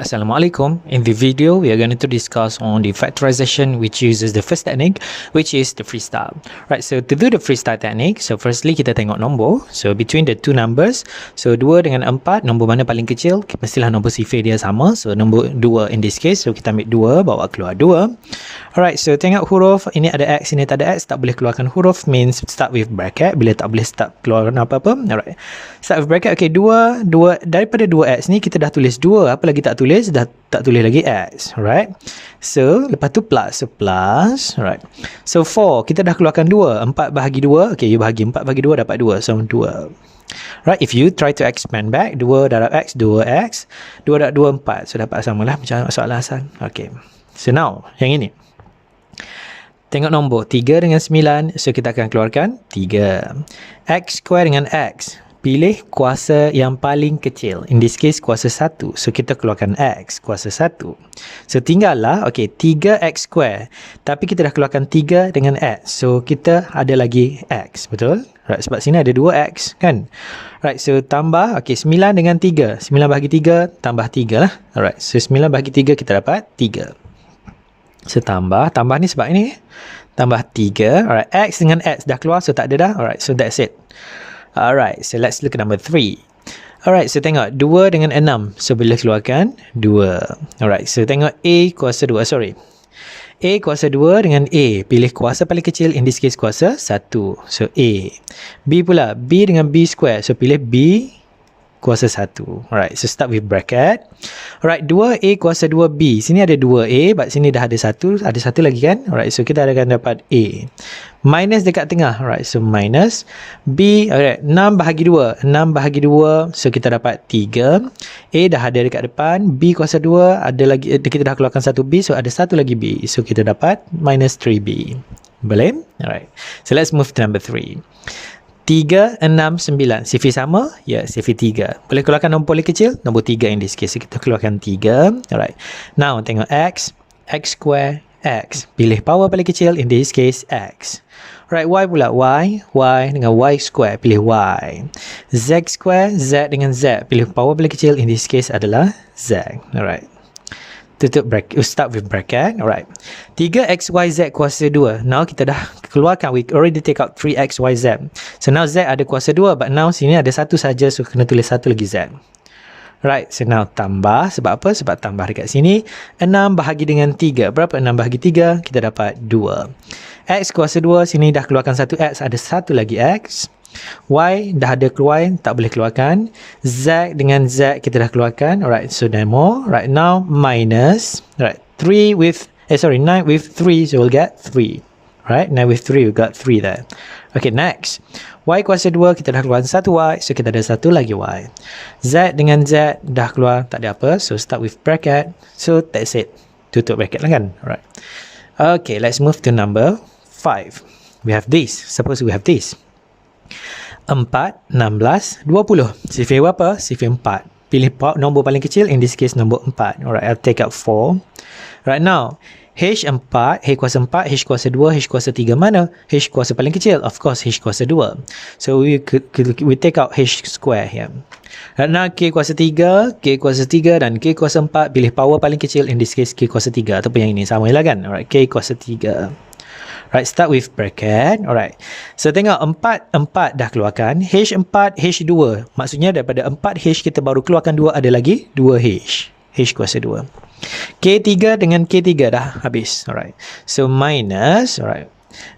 Assalamualaikum. In the video, we are going to discuss on the factorization which uses the first technique, which is the freestyle. Right, so to do the freestyle technique, so firstly kita tengok nombor. So between the two numbers, so 2 dengan 4, nombor mana paling kecil? Mestilah nombor sifir dia sama. So nombor 2 in this case, so kita ambil 2, bawa keluar 2. Alright, so tengok huruf, ini ada X, ini tak ada X, tak boleh keluarkan huruf, means start with bracket. Bila tak boleh start keluarkan apa-apa. Alright, start with bracket. Okay, 2, daripada 2X ni kita dah tulis 2, apa lagi tak tulis? Dah tak tulis lagi X. Alright, so lepas tu plus, so plus. Alright, so 4, kita dah keluarkan 2, 4 bahagi 2, okay, you bahagi 4 bahagi 2 dapat 2, so 2. Right, if you try to expand back, 2 darab X, 2X, 2 darab 2, 4, so dapat samalah macam soalan asal. Okay, so now, yang ini. Tengok nombor 3 dengan 9, so kita akan keluarkan 3. X square dengan X, pilih kuasa yang paling kecil. In this case, kuasa 1. So kita keluarkan X, kuasa 1. So tinggallah, okay, 3X square. Tapi kita dah keluarkan 3 dengan X. So kita ada lagi X, betul? Right, sebab sini ada 2X, kan? Right, so tambah, okay, 9 dengan 3. 9 bahagi 3, tambah 3 lah. Alright, so 9 bahagi 3, kita dapat 3. So tambah ni sebab ini tambah 3. Alright, X dengan X dah keluar, so tak ada dah. Alright, so that's it. Alright, so let's look at number 3. Alright, so tengok 2 dengan 6, so boleh keluarkan 2. Alright, so tengok A kuasa 2, A kuasa 2 dengan A, pilih kuasa paling kecil, in this case kuasa 1, so A. B pula, B dengan B square, so pilih B kuasa 1. Alright, so start with bracket. Alright, 2A kuasa 2B. Sini ada 2A, but sini dah ada 1. Ada 1 lagi kan? Alright, so kita akan dapat A. Minus dekat tengah. Alright, so minus B. Alright, 6 bahagi 2. 6 bahagi 2, so kita dapat 3. A dah ada dekat depan. B kuasa 2, ada lagi, kita dah keluarkan 1B, so ada 1 lagi B. So kita dapat minus 3B. Boleh? Alright, so let's move to number 3. 3, 6, 9. Sifir sama? Ya, sifir 3. Boleh keluarkan nombor paling kecil? Nombor 3 in this case. Kita keluarkan 3. Alright. Now, tengok X. X square, X. Pilih power paling kecil. In this case, X. Alright, Y pula. Y. Y dengan Y square. Pilih Y. Z square, Z dengan Z. Pilih power paling kecil. In this case adalah Z. Alright. Tutup bracket, start with bracket. Alright, 3xyz kuasa 2. Now kita dah keluarkan, we already take out 3xyz. So now z ada kuasa 2, but now sini ada 1 saja, so kena tulis 1 lagi z. Right, so now tambah. Sebab apa? Sebab tambah dekat sini. 6 bahagi dengan 3. Berapa 6 bahagi 3? Kita dapat 2. X kuasa 2, sini dah keluarkan 1x, ada 1 lagi x. Y dah ada keluar, tak boleh keluarkan. Z dengan Z kita dah keluarkan. Alright, so no more. Right, now minus. Right, 9 with 3, so we'll get 3. Right, 9 with 3, we got 3 there. Okay, next. Y kuasa 2, kita dah keluarkan 1Y, so kita ada 1 lagi Y. Z dengan Z dah keluar, tak ada apa, so start with bracket. So that's it. Tutup bracket lah kan. Alright. Okay, let's move to number 5. We have this. Suppose we have this. 4, 16, 20. Sifir berapa? Sifir 4. Pilih nombor paling kecil, in this case nombor 4. Alright, I'll take out 4. Right now, H4, H kuasa 4, H kuasa 2, H kuasa 3 mana? H kuasa paling kecil? Of course, H kuasa 2. So we take out H square here. Right now, K kuasa 3, K kuasa 3 dan K kuasa 4. Pilih power paling kecil, in this case K kuasa 3. Ataupun yang ini, sama lah kan? Alright, K kuasa 3. Right, start with bracket. Alright. So tengok 4 dah keluarkan. H4, H2. Maksudnya daripada 4H kita baru keluarkan 2, ada lagi 2H. H kuasa 2. K3 dengan K3 dah habis. Alright. So minus, alright.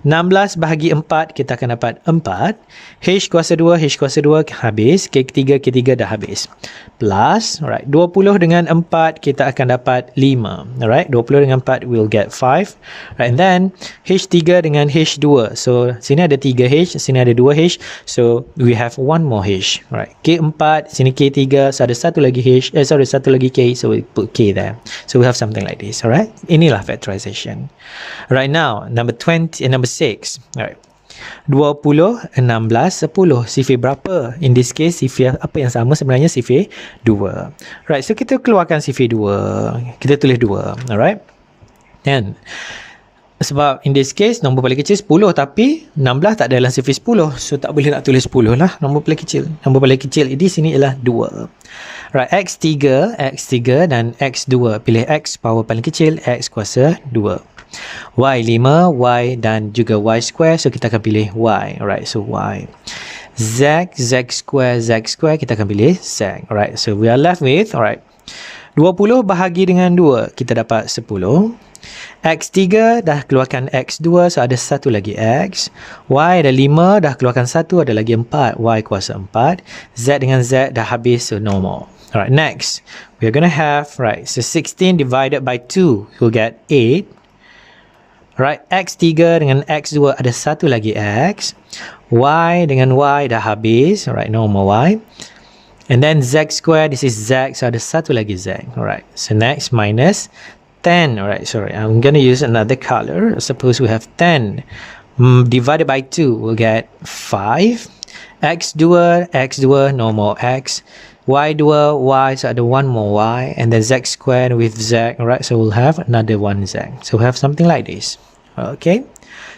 16 bahagi 4, kita akan dapat 4. H kuasa 2, H kuasa 2 habis. K3 dah habis. Plus, alright, 20 dengan 4, kita akan dapat 5. Alright, 20 dengan 4, we'll get 5. Right, and then, H3 dengan H2. So, sini ada 3H, sini ada 2H. So, we have one more H. Alright, K4, sini K3, so ada 1 lagi H, 1 lagi K, so we put K there. So, we have something like this. Alright, inilah factorization. Right now, number 6. Alright. 20, 16, 10. Sifir berapa? In this case, sifir apa yang sama sebenarnya? Sifir 2. Right, so kita keluarkan sifir 2. Kita tulis 2. Alright. And sebab in this case, nombor paling kecil 10, tapi 16 tak ada dalam sifir 10. So, tak boleh nak tulis 10 lah. Nombor paling kecil. Nombor paling kecil di sini ialah 2. Right, X3 dan X2. Pilih X power paling kecil, X kuasa 2. Y5, Y dan juga Y square. So, kita akan pilih Y. Alright, so Y. Z square, kita akan pilih Z. Alright, so we are left with, alright, 20 bahagi dengan 2, kita dapat 10. X3 dah keluarkan X2, so ada satu lagi X. Y ada 5, dah keluarkan 1, ada lagi 4. Y kuasa 4. Z dengan Z dah habis, so no more. Alright, next, we are going to have, right, so 16 divided by 2, you'll get 8. Right, X3 dengan X2 ada satu lagi X. Y dengan Y dah habis. Alright, no more Y. And then Z square, this is Z, so ada satu lagi Z. Alright, so next minus 10. Alright, sorry, I'm going to use another color. Suppose we have 10 divided by 2, we'll get 5. X2, no more X. Y2, Y, so ada one more Y, and then Z squared with Z, alright, so we'll have another one Z. So we have something like this, okay?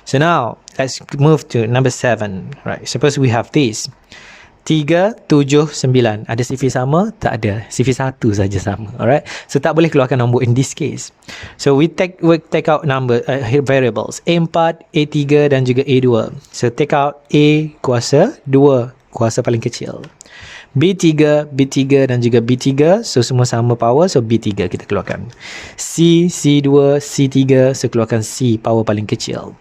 So now, let's move to number 7, right? Suppose we have this. 3, 7, 9. Ada sifir sama? Tak ada. Sifir 1 saja sama, alright? So tak boleh keluarkan nombor in this case. So we take out number variables A4, A3 dan juga A2. So take out A kuasa 2, kuasa paling kecil. B3 dan juga B3, so semua sama power, so B3 kita keluarkan. C2, C3, so keluarkan C, power paling kecil.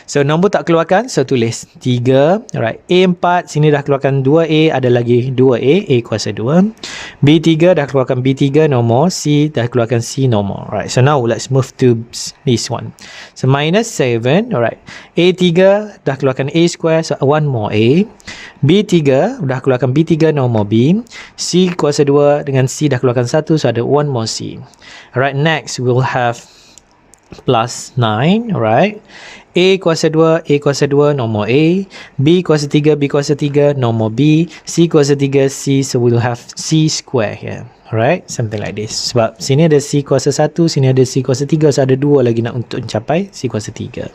So nombor tak keluarkan, so tulis 3. Alright, A4 sini dah keluarkan 2A, ada lagi 2A, A kuasa 2. B3 dah keluarkan B3, no more. C dah keluarkan C, no more. Alright, so now let's move to this one. So minus 7. Alright, A3 dah keluarkan A square, so one more A. B3 dah keluarkan B3, no more B. C kuasa 2 dengan C dah keluarkan 1, so ada one more C. Alright, next we'll have plus 9. Alright, A kuasa 2, no more A. B kuasa 3, no more B. C kuasa 3, C, so we'll have C square here. Alright, something like this. Sebab sini ada C kuasa 1, sini ada C kuasa 3, so ada 2 lagi nak untuk mencapai C kuasa 3.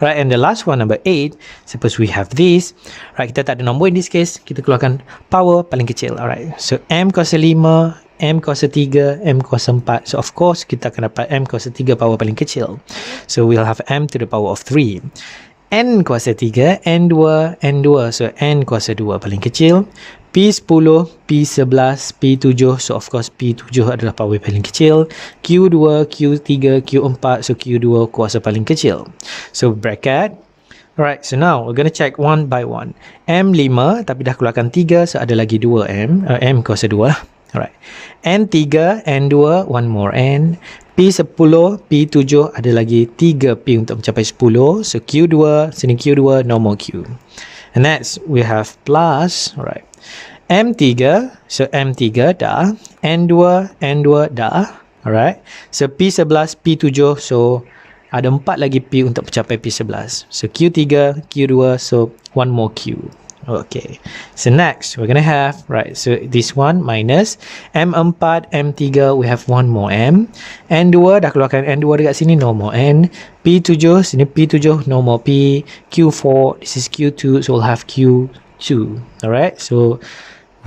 Alright, and the last one, number 8. Suppose we have this. Alright, kita tak ada nombor in this case. Kita keluarkan power paling kecil. Alright, so M kuasa 5, M kuasa 3, M kuasa 4. So of course, kita akan dapat M kuasa 3 power paling kecil. So we'll have M to the power of 3. N kuasa 3, N2. So N kuasa 2 paling kecil. P10, P11, P7. So of course, P7 adalah power paling kecil. Q2, Q3, Q4. So Q2 kuasa paling kecil. So bracket. Alright, so now we're going to check one by one. M5, tapi dah keluarkan 3, so ada lagi 2 M. M kuasa 2 lah. Alright, N3, N2, one more N. P10, P7, ada lagi 3 P untuk mencapai 10. So Q2, sini Q2, no more Q. And next, we have plus, alright. M3, so M3 dah. N2 dah. Alright, so P11, P7, so ada 4 lagi P untuk mencapai P11. So Q3, Q2, so one more Q. Okay, so next we're gonna have, right, so this one minus M4, M3, we have one more M. N2 dah keluarkan N2 dekat sini, no more N. P7, sini P7, no more P. Q4, this is Q2, so we'll have Q2. Alright, so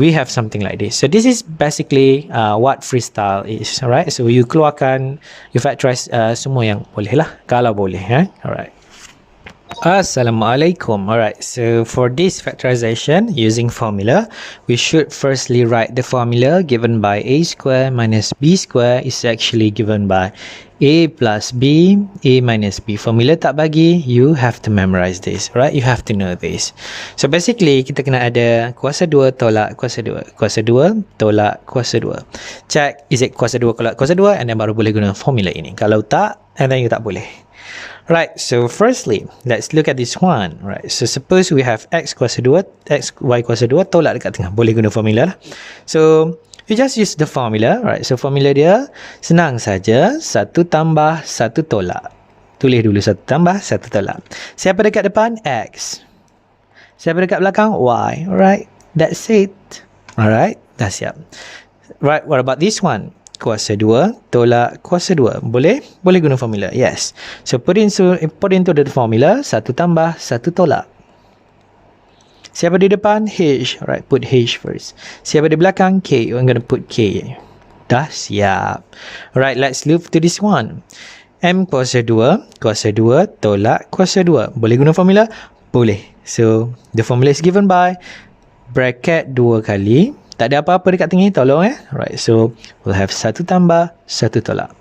we have something like this. So this is basically what freestyle is. Alright, so you keluarkan, you factorize semua yang boleh lah, kalau boleh. Alright. Assalamualaikum. Alright, so for this factorization using formula, we should firstly write the formula given by a square minus b square is actually given by a plus b, a minus b. Formula tak bagi, you have to memorize this, right? You have to know this. So basically, kita kena ada kuasa 2 tolak kuasa 2. Kuasa 2 tolak kuasa 2. Check, is it kuasa 2 tolak kuasa 2? And then baru boleh guna formula ini. Kalau tak, and then you tak boleh. Right, so firstly, let's look at this one. Right, so suppose we have x kuasa 2, y kuasa 2, tolak dekat tengah. Boleh guna formula lah. So, you just use the formula. Right, so formula dia senang saja. 1 tambah 1 tolak. Tulis dulu 1 tambah 1 tolak. Siapa dekat depan? X. Siapa dekat belakang? Y. Alright, that's it. Alright, dah siap. Right, what about this one? Kuasa 2 tolak kuasa 2. Boleh? Boleh guna formula. Yes. So put into the formula 1 tambah 1 tolak. Siapa di depan? H. Alright, put H first. Siapa di belakang? K. I'm going to put K. Dah siap. Alright, let's move to this one. M kuasa 2 tolak kuasa 2. Boleh guna formula? Boleh. So, the formula is given by bracket 2 kali. Tak ada apa-apa dekat tengah ni, tolong Alright, so we'll have 1 tambah 1 tolak.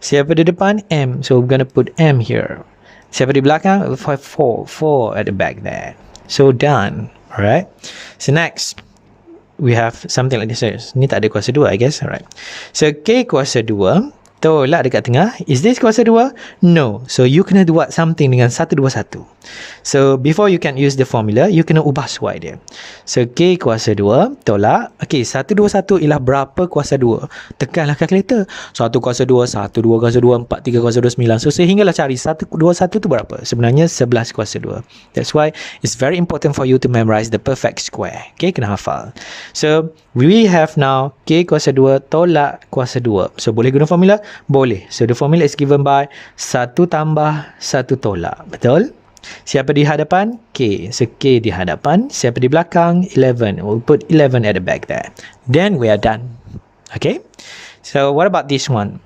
Siapa di depan? M. So, we're going to put M here. Siapa di belakang? We'll have 4 at the back there. So, done. Alright. So, next, we have something like this. Ni tak ada kuasa 2, I guess. Alright. So, K kuasa 2 tolak dekat tengah. Is this kuasa 2? No. So, you kena buat something dengan 121. So, before you can use the formula, you kena ubah suai dia. So, K kuasa 2 tolak. Okay, 121 ialah berapa kuasa 2? Tekanlah kalkulator. 1 kuasa 2, 1, 2 kuasa 2, 4, 3 kuasa 2, 9. So, sehinggalah cari 121 tu berapa? Sebenarnya 11 kuasa 2. That's why it's very important for you to memorize the perfect square. Okay, kena hafal. So, we have now K kuasa 2 tolak kuasa 2. So, boleh guna formula? Boleh. So, the formula is given by 1 tambah 1 tolak. Betul? Siapa di hadapan? K. So, K di hadapan. Siapa di belakang? 11. We'll put 11 at the back there. Then, we are done. Okay? So, what about this one?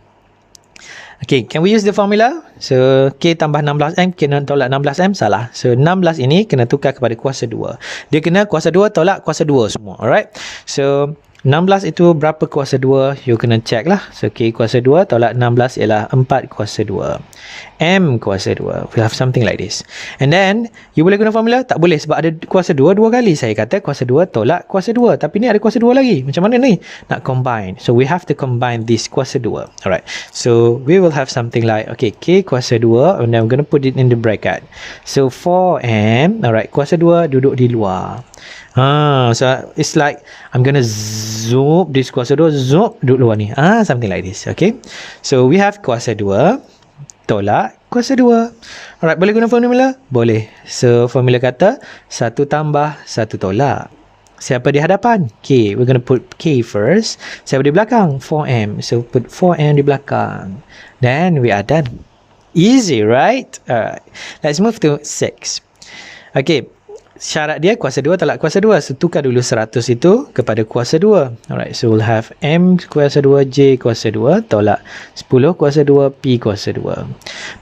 Okay, can we use the formula? So, K tambah 16M, kena tolak 16M, salah. So, 16 ini kena tukar kepada kuasa 2. Dia kena kuasa 2 tolak kuasa 2 semua. Alright? So, 16 itu berapa kuasa 2? You kena check lah. So, K kuasa 2 tolak 16 ialah 4 kuasa 2. M kuasa 2. We'll have something like this. And then, you boleh guna formula? Tak boleh sebab ada kuasa 2 dua kali. Saya kata kuasa 2 tolak kuasa 2. Tapi ni ada kuasa 2 lagi. Macam mana ni? Nak combine. So, we have to combine this kuasa 2. Alright. So, we will have something like, okay, K kuasa 2. And then, I'm going to put it in the bracket. So, 4M. Alright, kuasa 2 duduk di luar. So it's like I'm gonna zoom this kuasa 2, zoom duduk luar ni. Something like this. Okay. So we have kuasa 2 tolak kuasa 2. Alright, boleh guna formula? Boleh. So formula kata 1 tambah 1 tolak. Siapa di hadapan? K. We're gonna put K first. Siapa di belakang? 4M. So put 4M di belakang. Then we are done. Easy, right? Alright. Let's move to 6. Okay. Syarat dia kuasa 2 tolak kuasa 2. So, tukar dulu 100 itu kepada kuasa 2. Alright, so we'll have M kuasa 2, J kuasa 2 tolak 10 kuasa 2, P kuasa 2.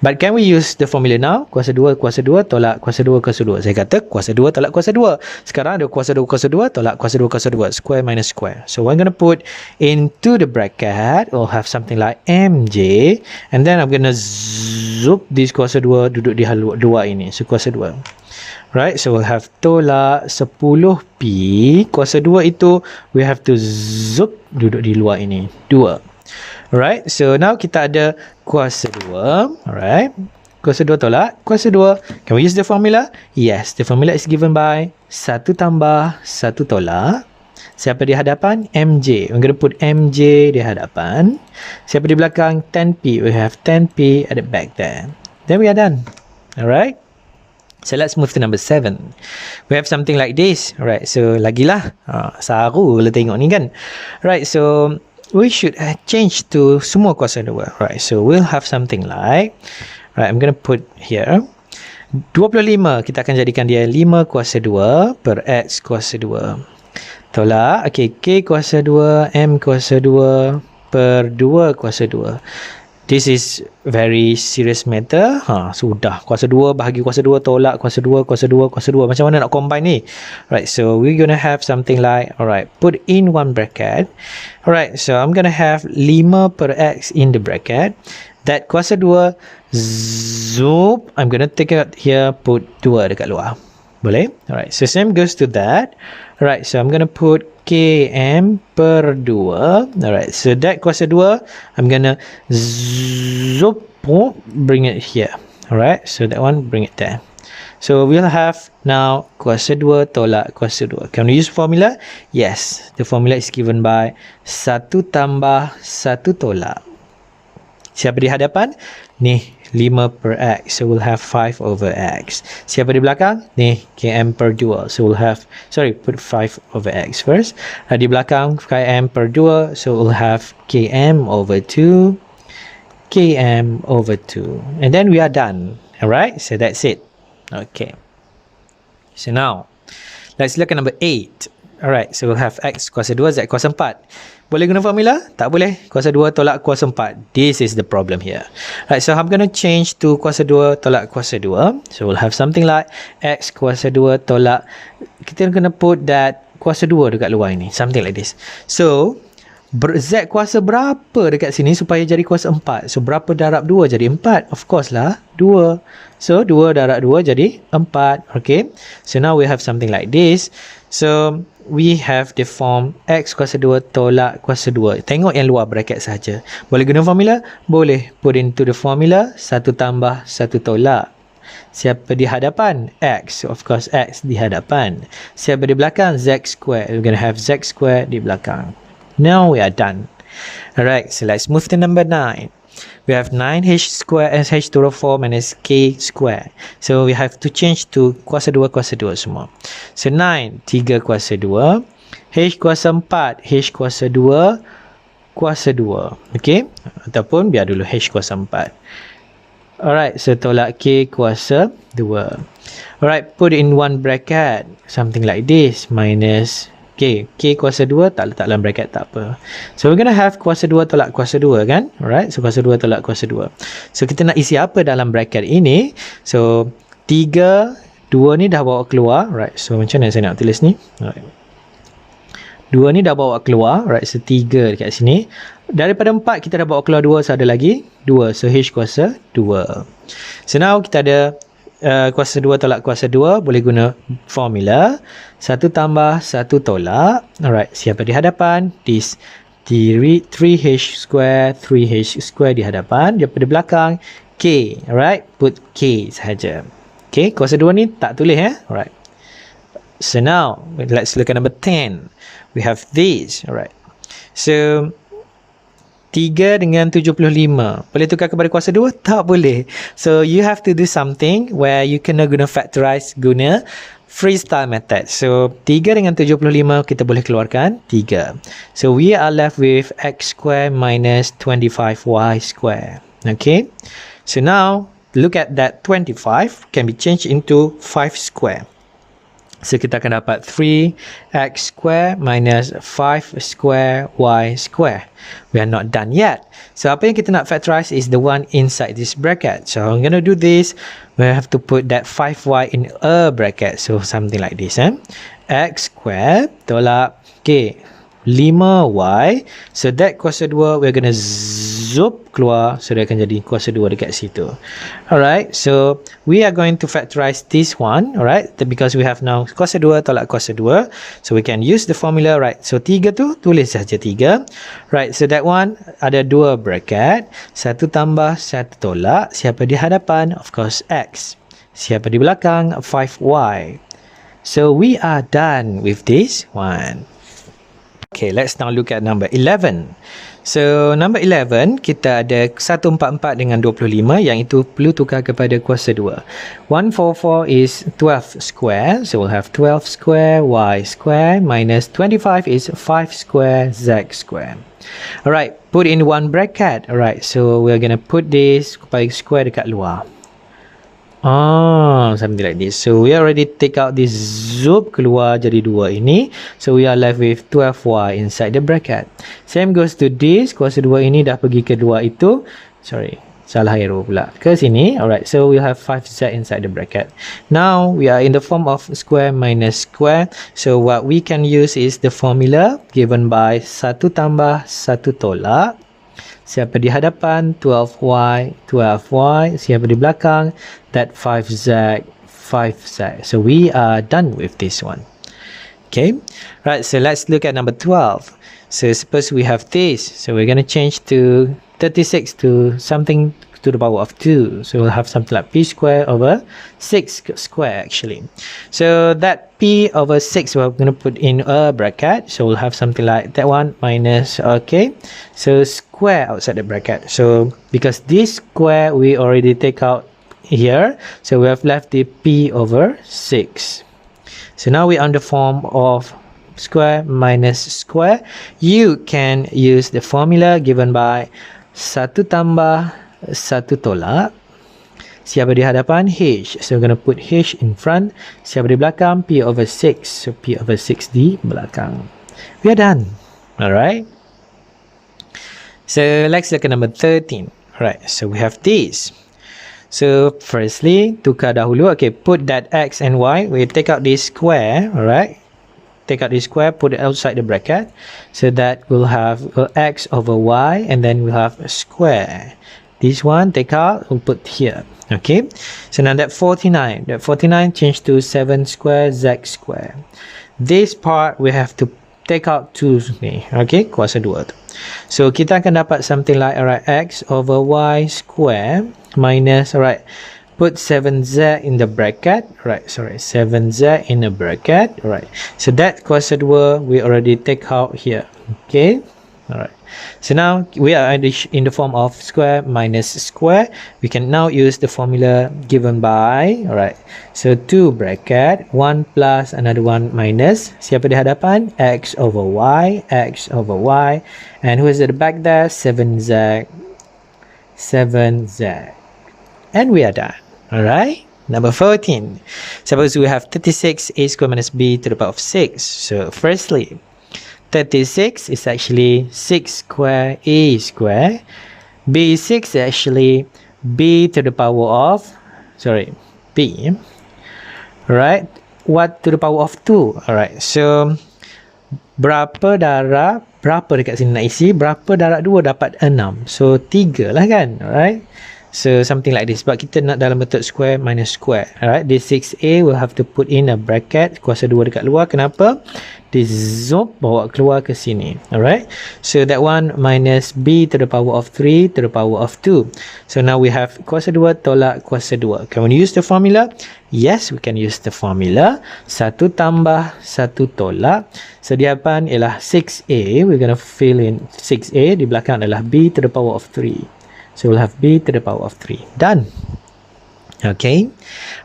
But can we use the formula now? Kuasa 2 tolak kuasa 2 kuasa 2. Saya kata kuasa 2 tolak kuasa 2. Sekarang ada kuasa 2 kuasa 2 tolak kuasa 2 kuasa 2. Square minus square. So, I'm going to put into the bracket. We'll have something like MJ. And then I'm going to zoom this kuasa 2 duduk di hal 2 ini. So, kuasa 2. Right, so we'll have tolak 10P. Kuasa 2 itu, we have to zoom duduk di luar ini. 2. Alright, so now kita ada kuasa 2. Alright, kuasa 2 tolak kuasa 2. Can we use the formula? Yes, the formula is given by 1 tambah 1 tolak. Siapa di hadapan? MJ. We're going to put MJ di hadapan. Siapa di belakang? 10P. We have 10P at the back there. Then we are done. Alright. So let's move to number 7. We have something like this. Alright, so lagilah. Saru kalau tengok ni kan. Right, so we should change to semua kuasa 2. Right, so we'll have something like, right, I'm going to put here 25. Kita akan jadikan dia 5 kuasa 2 per X kuasa 2. Tolak, okay, K kuasa 2, M kuasa 2 per 2 kuasa 2. This is very serious matter. Sudah. Kuasa 2 bahagi kuasa 2 tolak kuasa 2, kuasa 2, kuasa 2. Macam mana nak combine ni? Right, so we're going to have something like, alright, put in one bracket. Alright, so I'm going to have 5 per X in the bracket. That kuasa 2, zoom. I'm going to take it here, put 2 dekat luar. Boleh? Alright, so same goes to that. Alright, so I'm going to put KM per 2. Alright, so that kuasa 2, I'm going to zoom, bring it here. Alright, so that one, bring it there. So we'll have now kuasa 2 tolak kuasa 2. Can we use formula? Yes, the formula is given by 1 tambah 1 tolak. Siapa di hadapan? Ni, 5 per X. So, we'll have 5 over X. Siapa di belakang? Ni, KM per 2. So, we'll have, put 5 over X first. Di belakang, KM per 2. So, we'll have KM over 2. KM over 2. And then we are done. Alright? So, that's it. Okay. So, now, Let's look at number 8. Alright, so we'll have x kuasa 2, z kuasa 4. Boleh guna formula? Tak boleh. Kuasa 2 tolak kuasa 4. This is the problem here. Right, so I'm going to change to kuasa 2 tolak kuasa 2. So we'll have something like x kuasa 2 tolak, kita kena put that kuasa 2 dekat luar ini. Something like this. So, z kuasa berapa dekat sini supaya jadi kuasa 4? So, berapa darab 2 jadi 4? Of course lah, 2. So, 2 darab 2 jadi 4. Okay. So, now we have something like this. So, we have the form x kuasa 2 tolak kuasa 2. Tengok yang luar bracket saja. Boleh guna formula? Boleh. Put into the formula, 1 tambah 1 tolak. Siapa di hadapan? X. So, of course, x di hadapan. Siapa di belakang? Z square. We're going to have Z square di belakang. Now we are done. Alright, so let's move to number 9. We have 9h square and h to the 4 minus k square. So we have to change to kuasa 2 semua. So 9, 3 kuasa 2. H kuasa 4, h kuasa 2, kuasa 2. Okay? Ataupun biar dulu h kuasa 4. Alright, so tolak k kuasa 2. Alright, put in one bracket. Something like this. Minus k kuasa 2 tak letak dalam bracket tak apa. So we're gonna have kuasa 2 tolak kuasa 2 kan. Alright, so kuasa 2 tolak kuasa 2. So kita nak isi apa dalam bracket ini? So 3, 2 ni dah bawa keluar. Right, so macam mana saya nak tulis ni? Alright, 2 ni dah bawa keluar. Right, so 3 dekat sini. Daripada 4 kita dah bawa keluar 2, so ada lagi 2. So h kuasa 2. So now kita ada kuasa 2 tolak kuasa 2, boleh guna formula 1 tambah 1 tolak. Alright, siapa di hadapan? This 3h square di hadapan. Daripada belakang k. Alright, put k sahaja. Okay, kuasa 2 ni tak tulis Alright, so now let's look at number 10. We have this. Alright, so 3 dengan 75. Boleh tukar kepada kuasa 2? Tak boleh. So, you have to do something where you kena guna factorize, guna freestyle method. So, 3 dengan 75 kita boleh keluarkan 3. So, we are left with x square minus 25y square. Okay. So, now, look at that 25 can be changed into 5 square. So, kita akan dapat 3x square minus 5 square y square. We are not done yet. So, apa yang kita nak factorize is the one inside this bracket. So, I'm going to do this. We have to put that 5y in a bracket. So, something like this. X square tolak k 5y. So, that kuasa 2, we're going to zoop keluar. So, dia akan jadi kuasa 2 dekat situ. Alright, so we are going to factorize this one. Alright, because we have now kuasa 2 tolak kuasa 2. So, we can use the formula. Right, so 3 tu, tulis saja 3. Right, so that one ada 2 bracket. 1 tambah 1 tolak. Siapa di hadapan? Of course, x. Siapa di belakang? 5y. So, we are done with this one. Okay, let's now look at number 11. So, number 11, kita ada 144 dengan 25, yang itu perlu tukar kepada kuasa 2. 144 is 12 square, so we'll have 12 square y square minus 25 is 5 square z square. Alright, put in one bracket. Alright, so we're gonna put this square dekat luar. Something like this. So we already take out this zoop keluar jadi 2 ini. So we are left with 12y inside the bracket. Same goes to this. Kuasa 2 ini dah pergi ke 2 itu. Sorry, salah arrow pula. Ke sini. Alright, so we have 5z inside the bracket. Now we are in the form of square minus square. So what we can use is the formula given by 1 tambah 1 tolak. Siapa di hadapan? 12y. Siapa di belakang? That 5z. So we are done with this one. Okay. Right, so let's look at number 12. So suppose we have this. So we're going to change to 36 to something to the power of 2. So we'll have something like p square over 6 square actually. So that p over 6 we're going to put in a bracket. So we'll have something like that one minus, okay. So square outside the bracket. So because this square we already take out here. So we have left the p over 6. So now we're on the form of square minus square. You can use the formula given by 1 tambah 1 tolak. Siapa di hadapan? H. So we're going to put H in front. Siapa di belakang? P over 6. So P over 6 di belakang. We are done. Alright. So let's look at number 13. Alright, so we have this. So firstly, tukar dahulu. Okay, put that X and Y. We take out this square. Alright. Take out this square, put it outside the bracket. So that we'll have X over Y, and then we'll have a square. This one, take out, we'll put here. Okay. So now that 49. That 49 change to 7 square, Z square. This part, we have to take out 2 ni. Okay, kuasa 2 tu. So kita akan dapat something like, alright, X over Y square minus, alright, put 7Z in the bracket, right? Sorry, 7Z in the bracket, right? So that kuasa 2 we already take out here. Okay, all right. So now we are in the form of square minus square. We can now use the formula given by, all right. So 2 bracket, 1 plus another 1 minus. Siapa di hadapan? X over Y, X over Y, and who is at the back there? 7Z, 7Z, and we are done. Alright, number 14. Suppose we have 36 a square minus b to the power of 6. So firstly, 36 is actually 6 square a square. B6 is actually b to the power of, sorry, b. Alright, what to the power of 2? Alright, so berapa darab, berapa dekat sini nak isi, berapa darab 2 dapat 6. So 3 lah kan, alright. So something like this. Sebab kita nak dalam bentuk square minus square. Alright, this 6a will have to put in a bracket, kuasa 2 dekat luar. Kenapa? This zoom bawa keluar ke sini. Alright, so that one minus b to the power of 3 to the power of 2. So now we have kuasa 2 tolak kuasa 2. Can we use the formula? Yes, we can use the formula. 1 tambah 1 tolak. So di hadapan ialah 6a. We're going to fill in 6a. Di belakang adalah b to the power of 3. So we'll have b to the power of 3. Done. Okay.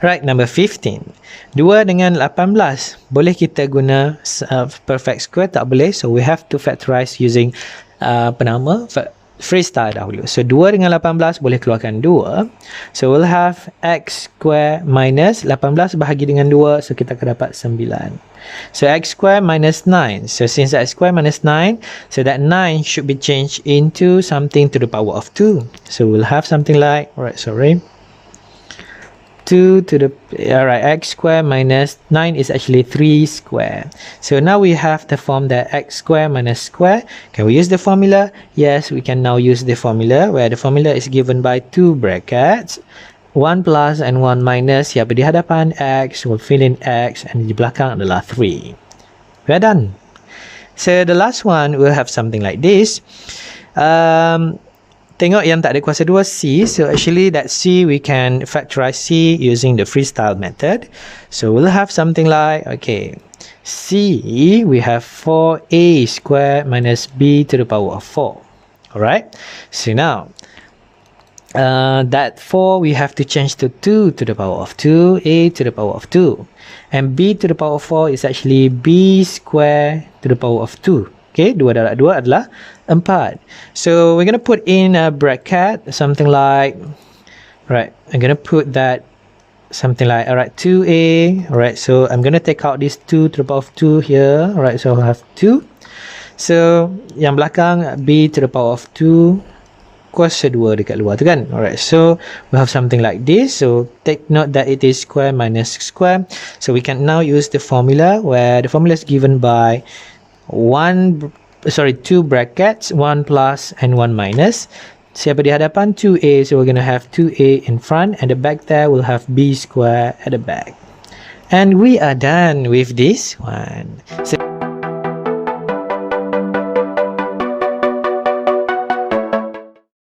Right, number 15. 2 dengan 18. Boleh kita guna perfect square? Tak boleh. So we have to factorize using freestyle dahulu. So 2 dengan 18 boleh keluarkan 2. So we'll have x square minus 18 bahagi dengan 2. So kita akan dapat 9. So x square minus 9. So since x square minus 9, so that 9 should be changed into something to the power of 2. So we'll have something like, alright, sorry, 2 to the, alright, x square minus 9 is actually 3 square. So now we have the form that x square minus square. Can we use the formula? Yes, we can now use the formula, where the formula is given by 2 brackets. 1 plus and 1 minus. Siapa di hadapan? X. We'll fill in X, and di belakang adalah 3. We are done. So the last one will have something like this. Tengok yang tak ada kuasa 2, C. So actually that C we can factorize C using the freestyle method. So we'll have something like, okay, C we have 4a square minus b to the power of 4. Alright. So now that 4 we have to change to 2 to the power of 2, a to the power of 2, and b to the power of 4 is actually b square to the power of 2. Okay, 2 darab 2 adalah 4. So we're going to put in a bracket, something like, right, I'm going to put that something like, alright, 2a, alright, so I'm going to take out this 2 to the power of 2 here, alright, so I'll have 2. So yang belakang b to the power of 2 kuasa 2 dekat luar tu kan. Alright, so we have something like this. So take note that it is square minus square. So we can now use the formula, where the formula is given by 2 brackets, 1 plus and 1 minus. Siapa di hadapan? 2a, so we're going to have 2a in front, and the back there will have b square at the back. And we are done with this one. So